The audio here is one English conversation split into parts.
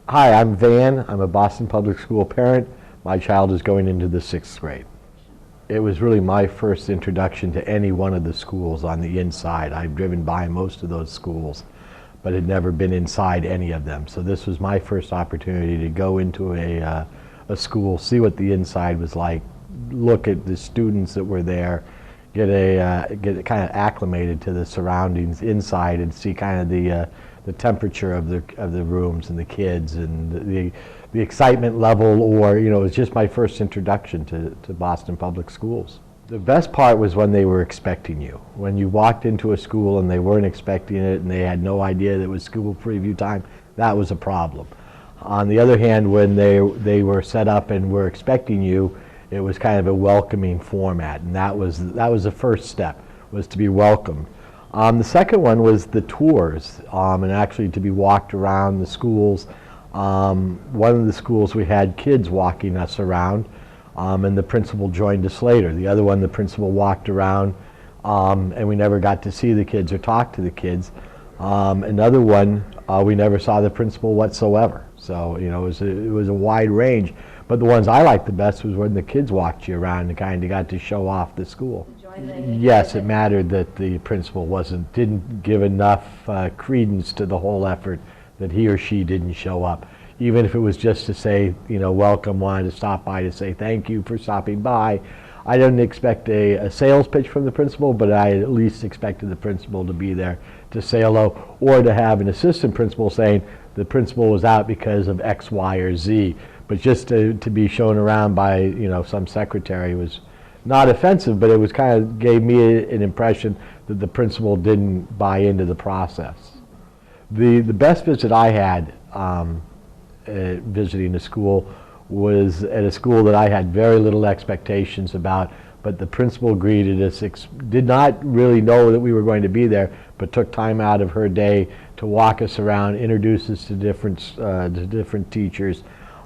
Hi, I'm Van. I'm a Boston Public School parent. My child is going into the 6th grade. It was really my first introduction to any one of the schools on the inside. I've driven by most of those schools, but had never been inside any of them. So this was my first opportunity to go into a school, see what the inside was like, look at the students that were there, get kind of acclimated to the surroundings inside, and see kind of the temperature of the rooms and the kids and the excitement level, or it was just my first introduction to Boston Public Schools. The best part was when they were expecting you. When you walked into a school and they weren't expecting it and they had no idea that it was school preview time, that was a problem. On the other hand, when they were set up and were expecting you, it was kind of a welcoming format, and that was the first step, was to be welcomed. The second one was the tours, and actually to be walked around the schools. One of the schools we had kids walking us around, and the principal joined us later. The other one, the principal walked around, and we never got to see the kids or talk to the kids. Another one, we never saw the principal whatsoever. So it was a wide range. But the ones I liked the best was when the kids walked you around and kind of got to show off the school. Yes, it mattered that the principal didn't give enough credence to the whole effort that he or she didn't show up. Even if it was just to say, welcome, wanted to stop by to say thank you for stopping by. I didn't expect a sales pitch from the principal, but I at least expected the principal to be there to say hello, or to have an assistant principal saying the principal was out because of X, Y, or Z. But just to be shown around by some secretary was not offensive, but it was kind of gave me an impression that the principal didn't buy into the process. The best visit I had visiting a school was at a school that I had very little expectations about, but the principal greeted us, did not really know that we were going to be there, but took time out of her day to walk us around, introduce us to different teachers,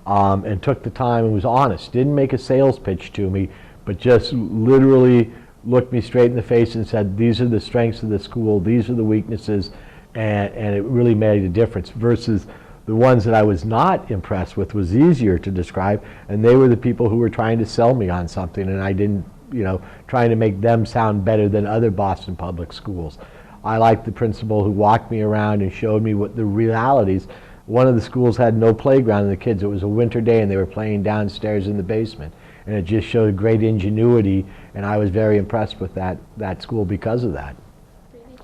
and took the time and was honest. Didn't make a sales pitch to me, but just literally looked me straight in the face and said, these are the strengths of the school, these are the weaknesses, and it really made a difference, versus the ones that I was not impressed with was easier to describe, and they were the people who were trying to sell me on something, and I didn't, trying to make them sound better than other Boston Public Schools. I liked the principal who walked me around and showed me what the realities. One of the schools had no playground, and the kids, it was a winter day, and they were playing downstairs in the basement. And it just showed great ingenuity, and I was very impressed with that school because of that.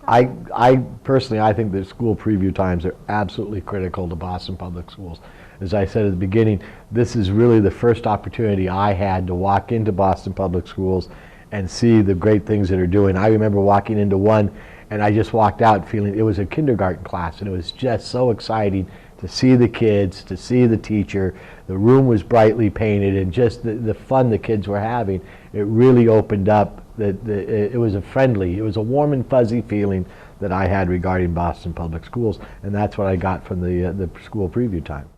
I personally, I think that school preview times are absolutely critical to Boston Public Schools. As I said at the beginning, this is really the first opportunity I had to walk into Boston Public Schools and see the great things that are doing. I remember walking into one, and I just walked out feeling, it was a kindergarten class, and it was just so exciting to see the kids, to see the teacher. The room was brightly painted, and just the fun the kids were having. It really opened up. It was a warm and fuzzy feeling that I had regarding Boston Public Schools, and that's what I got from the school preview time.